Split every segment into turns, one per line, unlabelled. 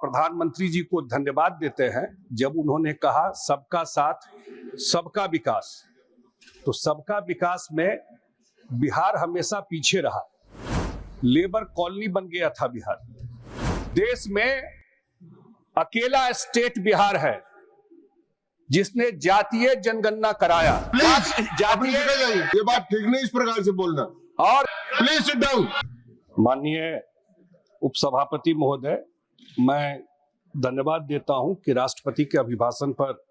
प्रधानमंत्री जी को धन्यवाद देते हैं जब उन्होंने कहा सबका साथ सबका विकास। तो सबका विकास में बिहार हमेशा पीछे रहा, लेबर कॉलोनी बन गया था बिहार। देश में अकेला स्टेट बिहार है जिसने जातीय जनगणना कराया।
जातीय ये बात ठीक नहीं इस प्रकार से बोलना।
और
प्लीज सिट डाउन।
माननीय उपसभापति महोदय, मैं धन्यवाद देता हूं कि राष्ट्रपति के अभिभाषण पर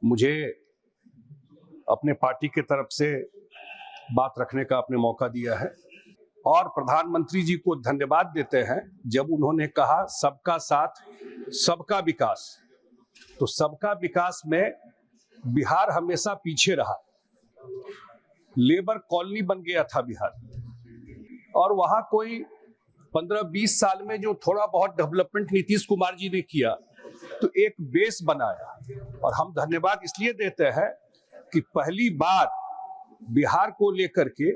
मुझे अपने पार्टी के तरफ से बात रखने का आपने मौका दिया है। और प्रधानमंत्री जी को धन्यवाद देते हैं जब उन्होंने कहा सबका साथ सबका विकास। तो सबका विकास में बिहार हमेशा पीछे रहा, लेबर कॉलोनी बन गया था बिहार। और वहां कोई 15-20 साल में जो थोड़ा बहुत डेवलपमेंट नीतीश कुमार जी ने किया तो एक बेस बनाया। और हम धन्यवाद इसलिए देते हैं कि पहली बार बिहार को लेकर के,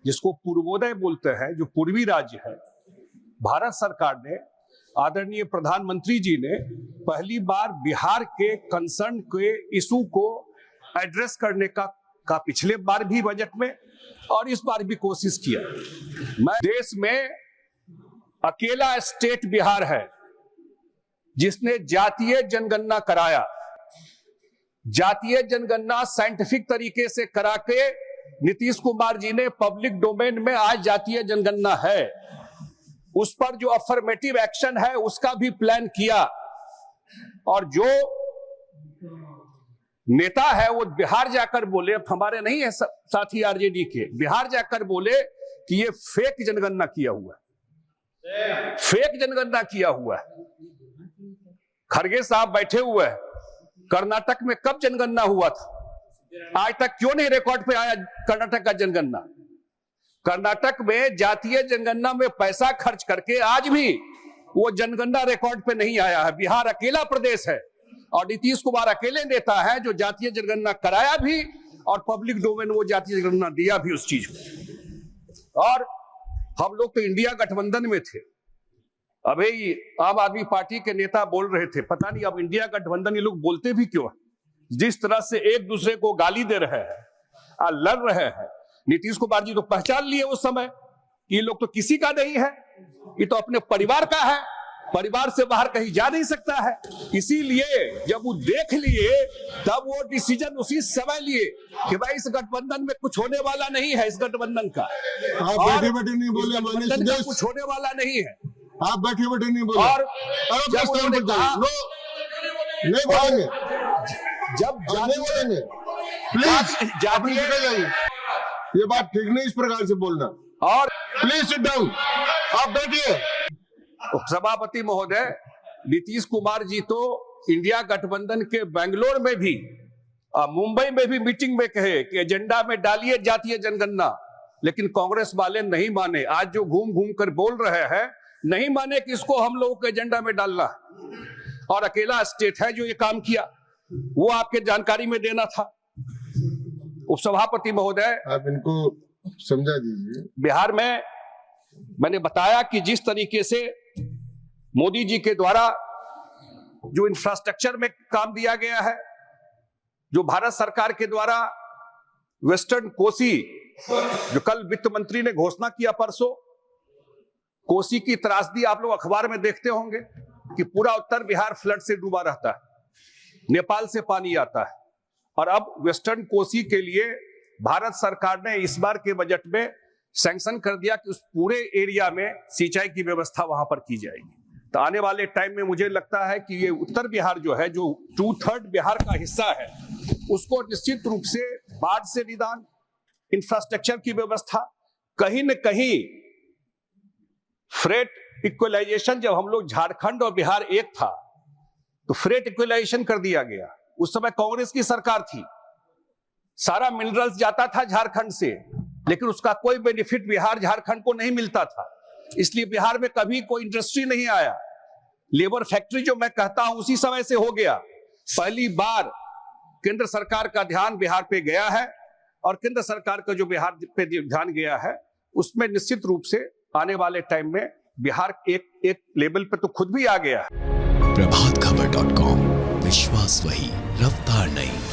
जिसको पूर्वोदय बोलते हैं, जो पूर्वी राज्य है, भारत सरकार ने, आदरणीय प्रधानमंत्री जी ने पहली बार बिहार के कंसर्न के इशू को एड्रेस करने का पिछले बार भी बजट में और इस बार भी कोशिश किया। मैं देश में अकेला स्टेट बिहार है जिसने जातीय जनगणना कराया। जातीय जनगणना साइंटिफिक तरीके से करा के नीतीश कुमार जी ने पब्लिक डोमेन में आज जातीय जनगणना है, उस पर जो अफर्मेटिव एक्शन है उसका भी प्लान किया। और जो नेता है वो बिहार जाकर बोले, हमारे नहीं है साथी आरजेडी के, बिहार जाकर बोले कि ये फेक जनगणना किया हुआ है, फेक जनगणना किया हुआ है। खड़गे साहब बैठे हुए हैं, कर्नाटक में कब जनगणना हुआ था? आज तक क्यों नहीं रिकॉर्ड पे आया कर्नाटक का जनगणना? कर्नाटक में जातीय जनगणना में पैसा खर्च करके आज भी वो जनगणना रिकॉर्ड पे नहीं आया है। बिहार अकेला प्रदेश है और नीतीश कुमार अकेले नेता है जो जातीय जनगणना कराया भी और पब्लिक डोमेन वो जातीय जनगणना दिया भी उस चीज को। और हम लोग तो इंडिया गठबंधन में थे, अभी आम आदमी पार्टी के नेता बोल रहे थे, पता नहीं अब इंडिया गठबंधन ये लोग बोलते भी क्यों है? जिस तरह से एक दूसरे को गाली दे रहे हैं, लड़ रहे हैं। नीतीश कुमार जी तो पहचान लिए उस समय कि ये लोग तो किसी का नहीं है, ये तो अपने परिवार का है, परिवार से बाहर कहीं जा नहीं सकता है। इसीलिए जब वो देख लिए तब वो डिसीजन उसी समय लिए कि भाई इस गठबंधन में कुछ होने वाला नहीं है, इस गठबंधन का
बैठे बैठे नहीं बोले,
कुछ होने वाला नहीं है।
आप बैठे बैठे नहीं बोले।
और
जब नहीं बोलेंगे,
जब
नहीं बोलेंगे, प्लीज
जातीय
ये बात ठीक नहीं इस प्रकार से बोलना।
और
प्लीज सिट डाउन। आप बैठिए।
उपसभापति महोदय, नीतीश कुमार जी तो इंडिया गठबंधन के बेंगलोर में भी, मुंबई में भी मीटिंग में कहे कि एजेंडा में डालिए जातीय जनगणना, लेकिन कांग्रेस वाले नहीं माने। आज जो घूम घूम कर बोल रहे हैं, नहीं माने कि इसको हम लोगों के एजेंडा में डालना। और अकेला स्टेट है जो ये काम किया, वो आपके जानकारी में देना था। उपसभापति महोदय,
आप इनको समझा दीजिए।
बिहार में मैंने बताया कि जिस तरीके से मोदी जी के द्वारा जो इंफ्रास्ट्रक्चर में काम दिया गया है, जो भारत सरकार के द्वारा वेस्टर्न कोसी, जो कल वित्त मंत्री ने घोषणा किया परसों, कोसी की त्रासदी आप लोग अखबार में देखते होंगे कि पूरा उत्तर बिहार फ्लड से डूबा रहता है, नेपाल से पानी आता है। और अब वेस्टर्न कोसी के लिए भारत सरकार ने इस बार के बजट में सैंक्शन कर दिया कि उस पूरे एरिया में सिंचाई की व्यवस्था वहां पर की जाएगी। तो आने वाले टाइम में मुझे लगता है कि ये उत्तर बिहार जो है, जो 2/3 बिहार का हिस्सा है, उसको निश्चित रूप से बाढ़ से निदान, इंफ्रास्ट्रक्चर की व्यवस्था, कहीं न कहीं फ्रेट इक्वलाइजेशन, जब हम लोग झारखंड और बिहार एक था तो फ्रेट इक्वलाइजेशन कर दिया गया। उस समय कांग्रेस की सरकार थी, सारा मिनरल्स जाता था झारखंड से, लेकिन उसका कोई बेनिफिट बिहार झारखंड को नहीं मिलता था। इसलिए बिहार में कभी कोई इंडस्ट्री नहीं आया। लेबर फैक्ट्री जो मैं कहता हूं उसी समय से हो गया। पहली बार केंद्र सरकार का ध्यान बिहार पे गया है और केंद्र सरकार का जो बिहार पे ध्यान गया है उसमें निश्चित रूप से आने वाले टाइम में बिहार एक लेवल पे तो खुद भी आ गया है।
प्रभात खबर .com, विश्वास वही, रफ्तार नहीं।